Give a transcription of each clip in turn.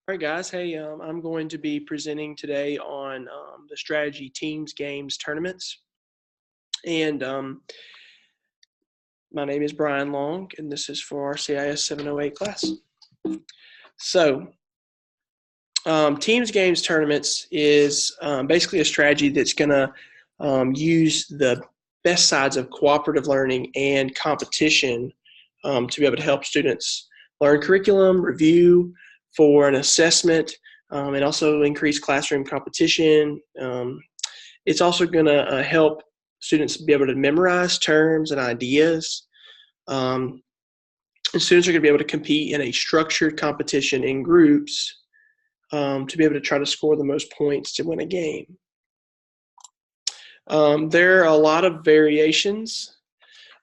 All right, guys. Hey, I'm going to be presenting today on the strategy teams, games, tournaments. And my name is Brian Long, and this is for our CIS 708 class. So, teams, games, tournaments is basically a strategy that's going to use the best sides of cooperative learning and competition to be able to help students learn curriculum, review for an assessment, and also increase classroom competition. It's also going to help students be able to memorize terms and ideas. And students are going to be able to compete in a structured competition in groups to be able to try to score the most points to win a game. There are a lot of variations,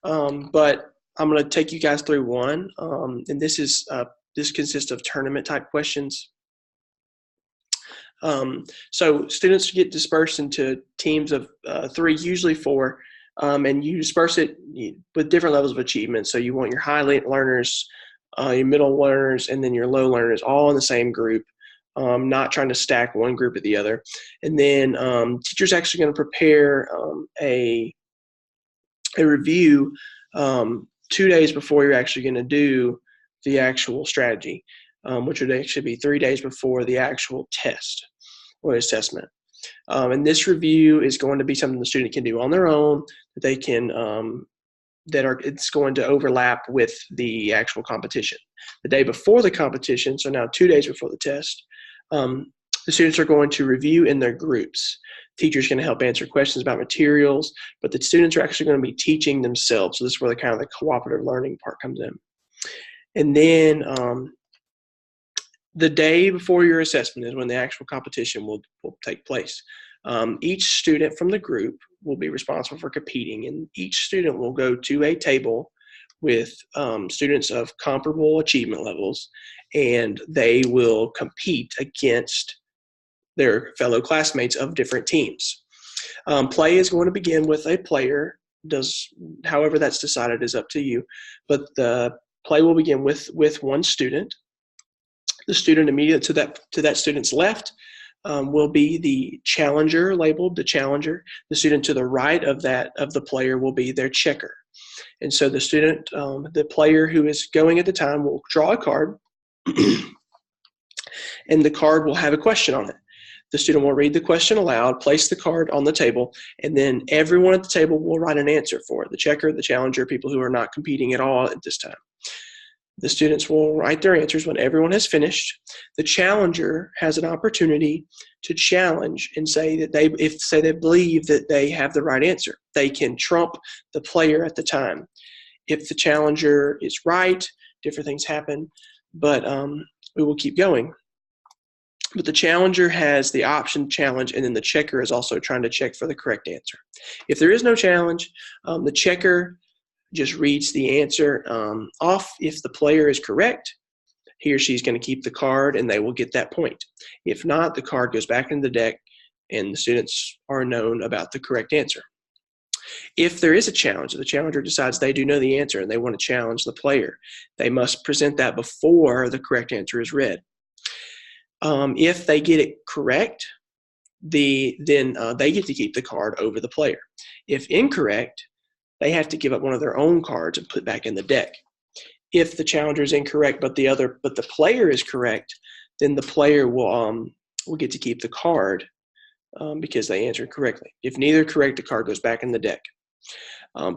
but I'm going to take you guys through one, and this consists of tournament type questions. So students get dispersed into teams of 3, usually 4, and you disperse it with different levels of achievement. So you want your high learners, your middle learners, and then your low learners all in the same group, not trying to stack one group at the other. And then teachers actually going to prepare a review 2 days before you're actually going to do the actual strategy, which would actually be 3 days before the actual test or assessment. And this review is going to be something the student can do on their own, that they can it's going to overlap with the actual competition. The day before the competition, so now 2 days before the test, the students are going to review in their groups. Teachers going to help answer questions about materials, but the students are actually going to be teaching themselves. So this is where the cooperative learning part comes in. And then the day before your assessment is when the actual competition will take place. Each student from the group will be responsible for competing, and each student will go to a table with students of comparable achievement levels, and they will compete against their fellow classmates of different teams. Play is going to begin with a player. However that's decided is up to you, but the play will begin with one student. The student immediate to that student's left will be the challenger, labeled the challenger. The student to the right of the player will be their checker. And so the student, the player who is going at the time, will draw a card, and the card will have a question on it. The student will read the question aloud, place the card on the table, and then everyone at the table will write an answer for it. The checker, the challenger, people who are not competing at all at this time. The students will write their answers when everyone has finished. The challenger has an opportunity to challenge and say that they believe that they have the right answer. They can trump the player at the time. If the challenger is right, different things happen, but we will keep going. But the challenger has the option to challenge, and then the checker is also trying to check for the correct answer. If there is no challenge, the checker just reads the answer off. If the player is correct, he or she is going to keep the card, and they will get that point. If not, the card goes back in the deck, and the students are known about the correct answer. If there is a challenge, the challenger decides they do know the answer and they want to challenge the player, they must present that before the correct answer is read. If they get it correct, then they get to keep the card over the player. If incorrect, they have to give up one of their own cards and put back in the deck. If the challenger is incorrect, but the player is correct, then the player will get to keep the card because they answered correctly. If neither correct, the card goes back in the deck.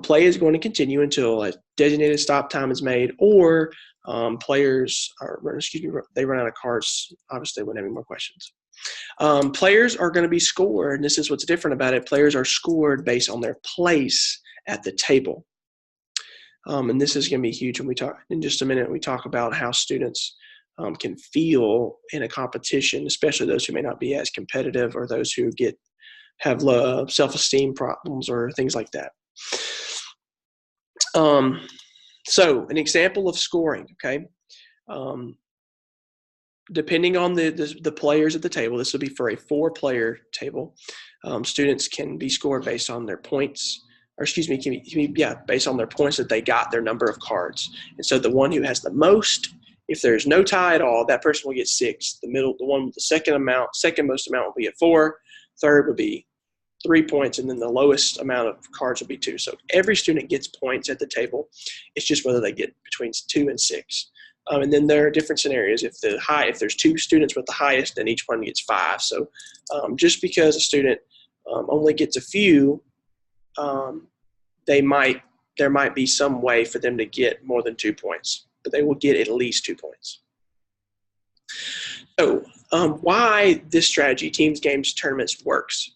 Play is going to continue until a designated stop time is made, or they run out of cards. Obviously, they wouldn't have any more questions. Players are going to be scored, and this is what's different about it. Players are scored based on their place at the table. And this is going to be huge when we talk in just a minute. We talk about how students can feel in a competition, especially those who may not be as competitive or those who have low self-esteem problems or things like that. So an example of scoring, okay? Depending on the players at the table, this will be for a 4-player table. Students can be scored based on their points, based on their points that they got, their number of cards. And so the one who has the most If there's no tie at all, that person will get 6. The one with the second most amount will be at 4. Third would be 3 points, and then the lowest amount of cards will be 2. So every student gets points at the table. It's just whether they get between 2 and 6. And then there are different scenarios. If there's 2 students with the highest, then each one gets 5. So just because a student only gets a few, there might be some way for them to get more than 2 points, but they will get at least 2 points. So why this strategy, teams, games, tournaments, works.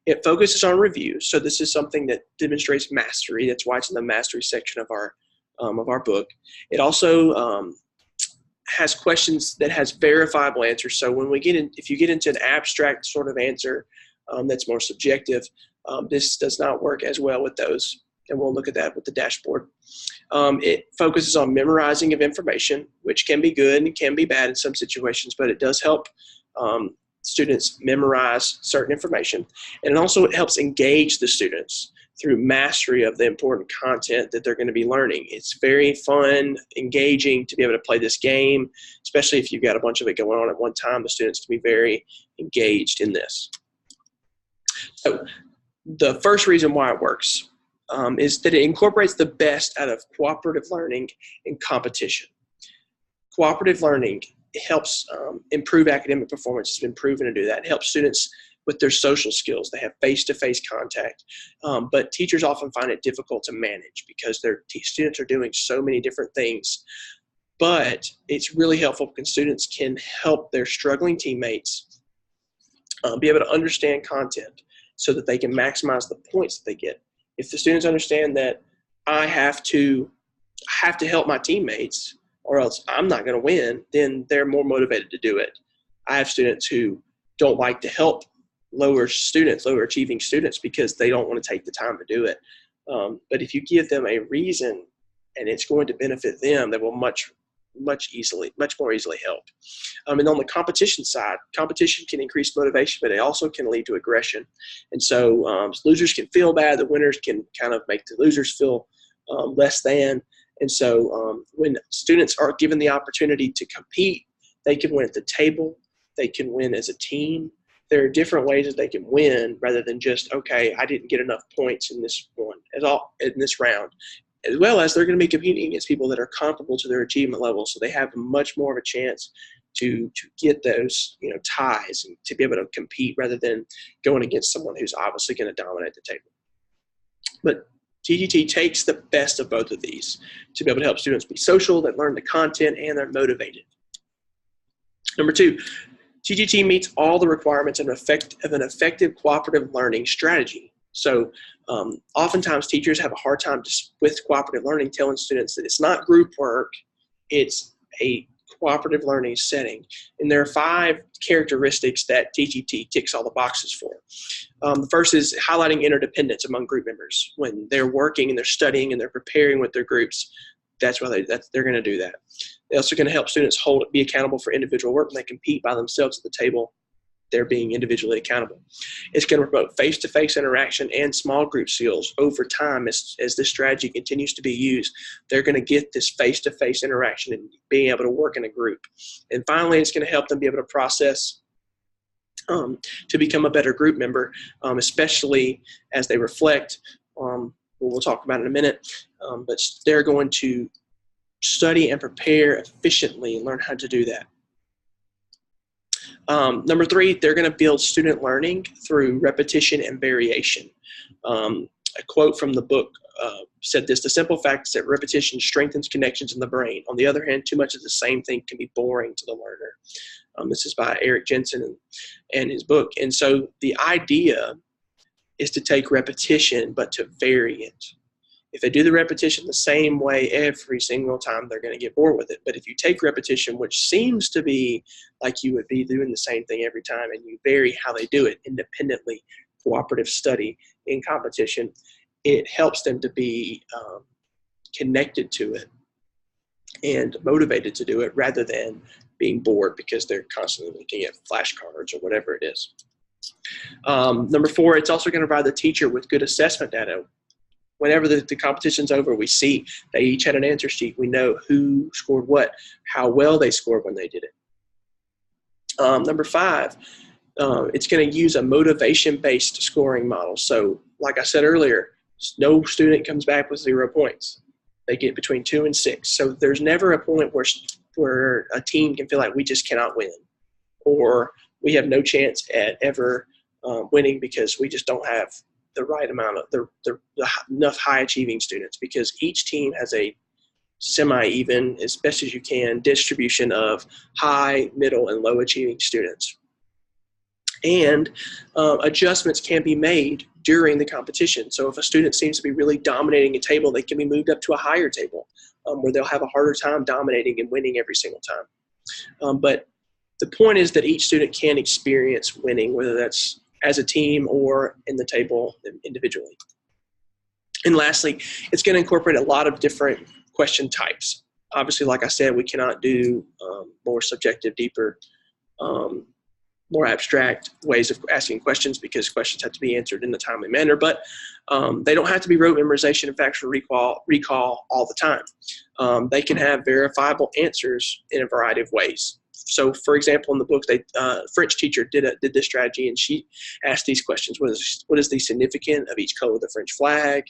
It focuses on review. So this is something that demonstrates mastery. That's why it's in the mastery section of our book. It also has questions that has verifiable answers. So when if you get into an abstract sort of answer that's more subjective, this does not work as well with those. And we'll look at that with the dashboard. It focuses on memorizing of information, which can be good and can be bad in some situations, but it does help students memorize certain information. And it also helps engage the students through mastery of the important content that they're going to be learning. It's very fun, engaging to be able to play this game, especially if you've got a bunch of it going on at one time. The students can be very engaged in this. So the first reason why it works is that it incorporates the best out of cooperative learning and competition. Cooperative learning helps improve academic performance. It's been proven to do that. It helps students with their social skills. They have face-to-face contact, but teachers often find it difficult to manage because their students are doing so many different things. But it's really helpful because students can help their struggling teammates be able to understand content so that they can maximize the points that they get. If the students understand that I have to help my teammates or else I'm not going to win, then they're more motivated to do it. I have students who don't like to help lower achieving students because they don't want to take the time to do it. But if you give them a reason and it's going to benefit them, they will much more easily help. And on the competition side, competition can increase motivation, but it also can lead to aggression. And so losers can feel bad. The winners can kind of make the losers feel less than. And so when students are given the opportunity to compete, they can win at the table. They can win as a team. There are different ways that they can win rather than just, okay, I didn't get enough points in this round. As well as they're going to be competing against people that are comparable to their achievement level. So they have much more of a chance to get those ties and to be able to compete rather than going against someone who's obviously going to dominate the table. But TGT takes the best of both of these to be able to help students be social, that learn the content, and they're motivated. Number 2, TGT meets all the requirements of an effective cooperative learning strategy. So oftentimes teachers have a hard time with cooperative learning telling students that it's not group work, it's a cooperative learning setting. And there are 5 characteristics that TGT ticks all the boxes for. The first is highlighting interdependence among group members. When they're working and they're studying and they're preparing with their groups, that's why they're going to do that. They're also going to help students be accountable for individual work when they compete by themselves at the table. They're being individually accountable. It's going to promote face-to-face interaction and small group skills over time as this strategy continues to be used. They're going to get this face-to-face interaction and being able to work in a group. And finally, it's going to help them be able to process to become a better group member, especially as they reflect. We'll talk about it in a minute, but they're going to study and prepare efficiently and learn how to do that. Number 3, they're going to build student learning through repetition and variation. A quote from the book said this: "The simple fact is that repetition strengthens connections in the brain. On the other hand, too much of the same thing can be boring to the learner." This is by Eric Jensen and his book. And so the idea is to take repetition, but to vary it. If they do the repetition the same way every single time, they're going to get bored with it. But if you take repetition, which seems to be like you would be doing the same thing every time, and you vary how they do it independently, cooperative study in competition, it helps them to be connected to it and motivated to do it rather than being bored because they're constantly looking at flashcards or whatever it is. Number 4, it's also going to provide the teacher with good assessment data. whenever the competition's over, we see they each had an answer sheet. We know who scored what, how well they scored when they did it. Number 5, it's going to use a motivation-based scoring model. So like I said earlier, no student comes back with 0 points. They get between 2 and 6. So there's never a point where a team can feel like we just cannot win, or we have no chance at ever winning because we just don't have the right amount of enough high achieving students, because each team has a semi-even, as best as you can, distribution of high, middle, and low achieving students. And adjustments can be made during the competition. So if a student seems to be really dominating a table, they can be moved up to a higher table where they'll have a harder time dominating and winning every single time. But the point is that each student can experience winning, whether that's as a team or in the table individually. And lastly, it's going to incorporate a lot of different question types. Obviously, like I said, we cannot do more subjective, deeper, more abstract ways of asking questions, because questions have to be answered in a timely manner, but they don't have to be rote memorization and factual recall all the time. They can have verifiable answers in a variety of ways. So, for example, in the book, French teacher did this strategy, and she asked these questions: what is the significance of each color of the French flag?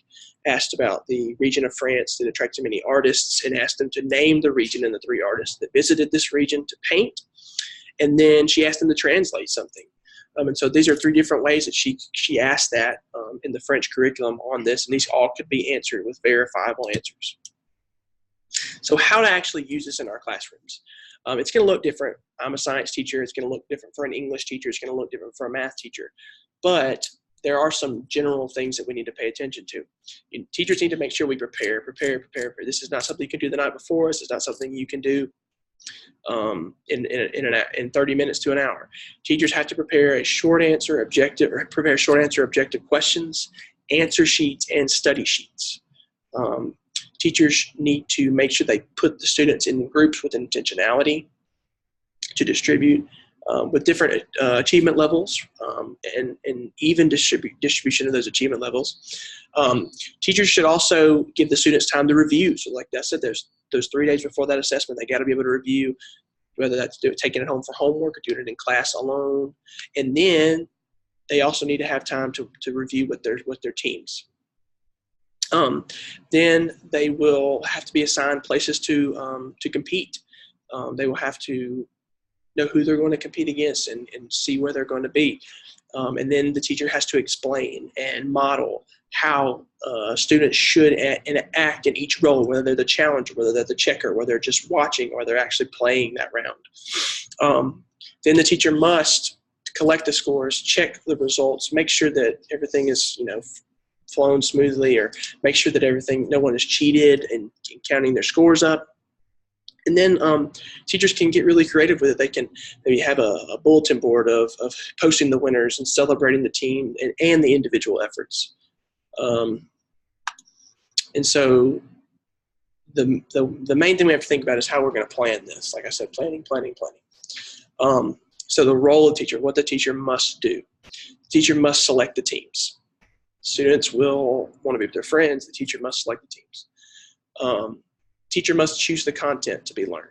Asked about the region of France that attracted many artists, and asked them to name the region and the 3 artists that visited this region to paint. And then she asked them to translate something. And so these are 3 different ways that she asked that in the French curriculum on this, and these all could be answered with verifiable answers. So how to actually use this in our classrooms? It's going to look different. I'm a science teacher. It's going to look different for an English teacher. It's going to look different for a math teacher. But there are some general things that we need to pay attention to. Teachers need to make sure we prepare. This is not something you can do the night before. This is not something you can do in 30 minutes to an hour. Teachers have to prepare short answer objective questions, answer sheets, and study sheets. Teachers need to make sure they put the students in groups with intentionality to distribute with different achievement levels and even distribution of those achievement levels. Teachers should also give the students time to review. So like I said, there's those 3 days before that assessment, they got to be able to review, whether that's taking it home for homework or doing it in class alone. And then they also need to have time to review with their teams. Then they will have to be assigned places to compete. They will have to know who they're going to compete against and see where they're going to be. And then the teacher has to explain and model how students should act in each role, whether they're the challenger, whether they're the checker, whether they're just watching, or they're actually playing that round. Then the teacher must collect the scores, check the results, make sure that everything is, flown smoothly, or make sure that no one is cheated and counting their scores up. And then teachers can get really creative with it. They can maybe have a bulletin board of posting the winners and celebrating the team and the individual efforts. And so the main thing we have to think about is how we're going to plan this. Like I said, planning. So the role of teacher, what the teacher must do. The teacher must select the teams. Students will want to be with their friends. The teacher must select the teams. Teacher must choose the content to be learned.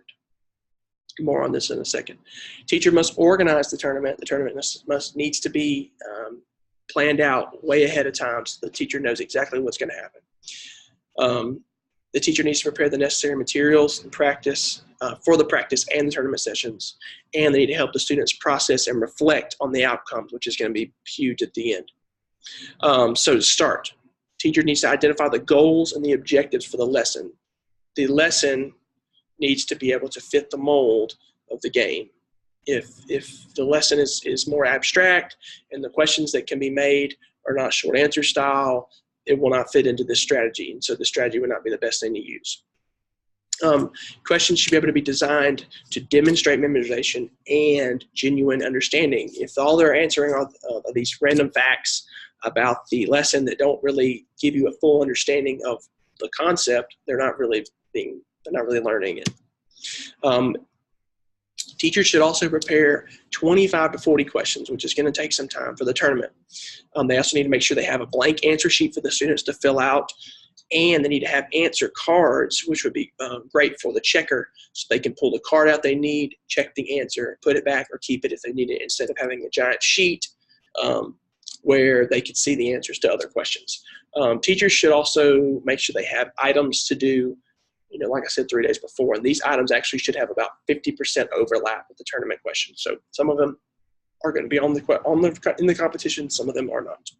More on this in a second. Teacher must organize the tournament. The tournament needs to be planned out way ahead of time so the teacher knows exactly what's going to happen. The teacher needs to prepare the necessary materials and practice for the practice and the tournament sessions, and they need to help the students process and reflect on the outcomes, which is going to be huge at the end. So to start, teacher needs to identify the goals and the objectives for the lesson. The lesson needs to be able to fit the mold of the game. If the lesson is more abstract and the questions that can be made are not short answer style, it will not fit into this strategy, and so the strategy would not be the best thing to use. Questions should be able to be designed to demonstrate memorization and genuine understanding. If all they're answering are these random facts about the lesson that don't really give you a full understanding of the concept, they're not really learning it. Teachers should also prepare 25 to 40 questions, which is going to take some time for the tournament. They also need to make sure they have a blank answer sheet for the students to fill out, and they need to have answer cards, which would be great for the checker, so they can pull the card out they need, check the answer, put it back, or keep it if they need it, instead of having a giant sheet where they could see the answers to other questions. Teachers should also make sure they have items to do, like I said, 3 days before. And these items actually should have about 50% overlap with the tournament questions. So some of them are going to be in the competition, some of them are not.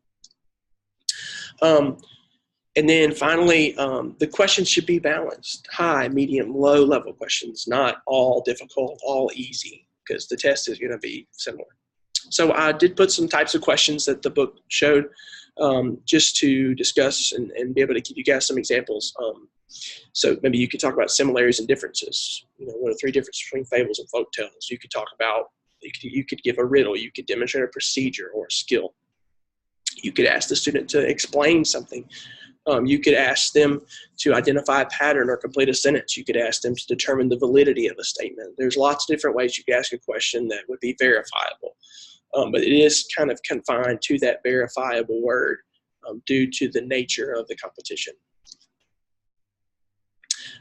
And then finally, the questions should be balanced: high, medium, low level questions, not all difficult, all easy, because the test is going to be similar. So I did put some types of questions that the book showed, just to discuss and be able to give you guys some examples. So maybe you could talk about similarities and differences. What are 3 differences between fables and folk tales? You could talk about, you could give a riddle, you could demonstrate a procedure or a skill. You could ask the student to explain something. You could ask them to identify a pattern or complete a sentence. You could ask them to determine the validity of a statement. There's lots of different ways you could ask a question that would be verifiable. But it is kind of confined to that verifiable word due to the nature of the competition.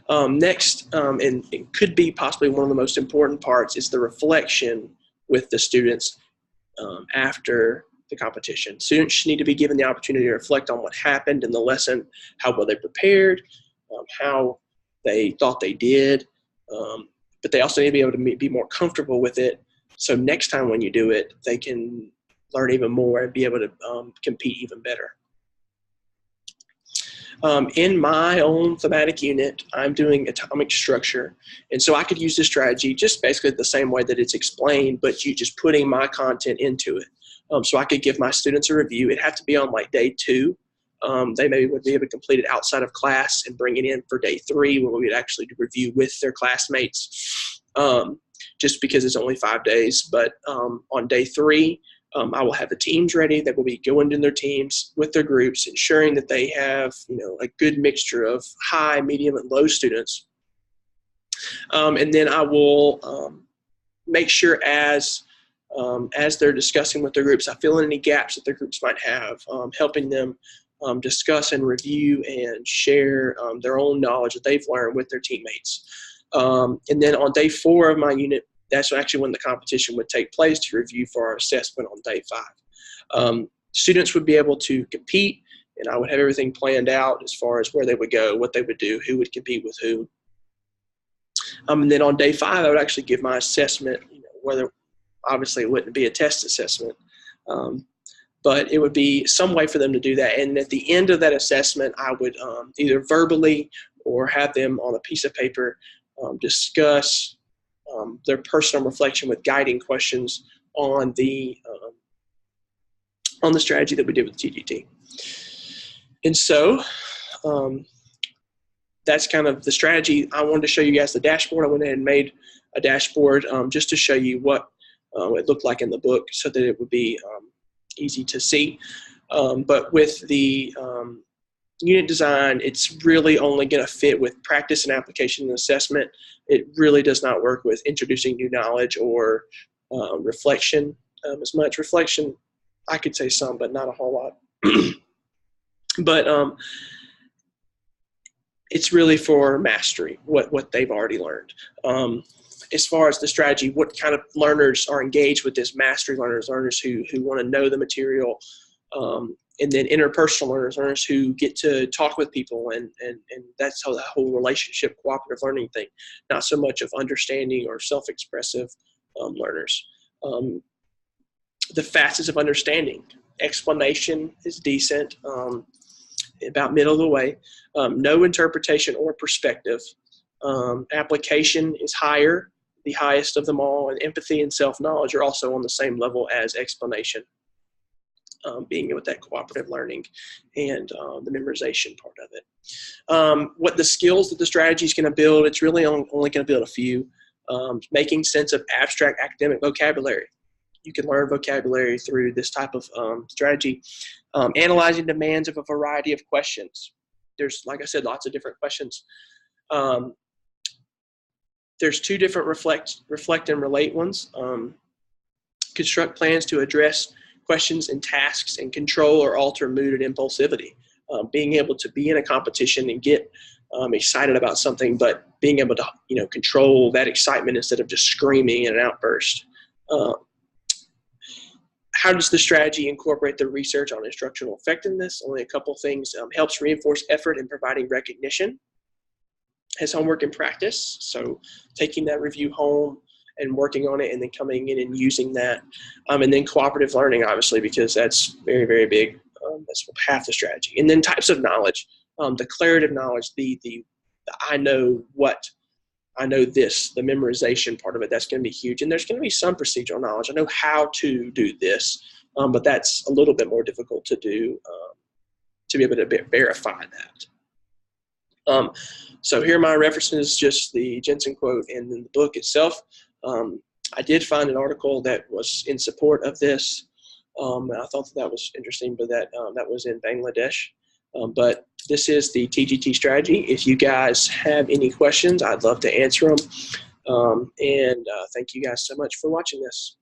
Next, and it could be possibly one of the most important parts, is the reflection with the students after the competition. Students need to be given the opportunity to reflect on what happened in the lesson, how well they prepared, how they thought they did, but they also need to be able to be more comfortable with it, so next time when you do it, they can learn even more and be able to compete even better. In my own thematic unit, I'm doing atomic structure, and so I could use this strategy just basically the same way that it's explained, but you just putting my content into it. So I could give my students a review. It'd have to be on like day 2. They maybe would be able to complete it outside of class and bring it in for day 3, where we would actually review with their classmates, just because it's only 5 days. But on day 3, I will have the teams ready. They will be going in their teams with their groups, ensuring that they have a good mixture of high, medium, and low students. And then I will make sure as they're discussing with their groups, I fill in any gaps that their groups might have, helping them discuss and review and share their own knowledge that they've learned with their teammates. And then on day 4 of my unit, that's actually when the competition would take place to review for our assessment on day 5. Students would be able to compete, and I would have everything planned out as far as where they would go, what they would do, who would compete with who. And then on day 5, I would actually give my assessment, whether obviously it wouldn't be a test assessment, but it would be some way for them to do that. And at the end of that assessment, I would either verbally or have them on a piece of paper discuss their personal reflection with guiding questions on the strategy that we did with TGT. And so that's kind of the strategy. I wanted to show you guys the dashboard. I went ahead and made a dashboard just to show you what it looked like in the book, so that it would be easy to see. But with the unit design, it's really only going to fit with practice and application and assessment. It really does not work with introducing new knowledge or reflection as much. Reflection, I could say some, but not a whole lot. But it's really for mastery, what they've already learned. As far as the strategy, what kind of learners are engaged with this: mastery learners, learners who want to know the material, and then interpersonal learners who get to talk with people, and that's how the whole relationship cooperative learning thing, not so much of understanding or self-expressive learners. The facets of understanding: explanation is decent, about middle of the way, no interpretation or perspective. Application is higher, the highest of them all, and empathy and self-knowledge are also on the same level as explanation, being with that cooperative learning and the memorization part of it. What the skills that the strategy is going to build, it's really only going to build a few. Making sense of abstract academic vocabulary. You can learn vocabulary through this type of strategy. Analyzing demands of a variety of questions. There's, like I said, lots of different questions. There's two different reflect and relate ones. Construct plans to address questions and tasks and control or alter mood and impulsivity. Being able to be in a competition and get excited about something, but being able to control that excitement instead of just screaming in an outburst. How does the strategy incorporate the research on instructional effectiveness? Only a couple things. Helps reinforce effort in providing recognition. Has homework and practice, so taking that review home and working on it and then coming in and using that. And then cooperative learning, obviously, because that's very, very big. That's half the strategy. And then types of knowledge, declarative knowledge, the I know what, I know this, the memorization part of it, that's going to be huge. And there's going to be some procedural knowledge. I know how to do this, but that's a little bit more difficult to do, to be able to verify that. So here are my references, just the Jensen quote and then the book itself. I did find an article that was in support of this. I thought that was interesting, but that was in Bangladesh. But this is the TGT strategy. If you guys have any questions, I'd love to answer them. And thank you guys so much for watching this.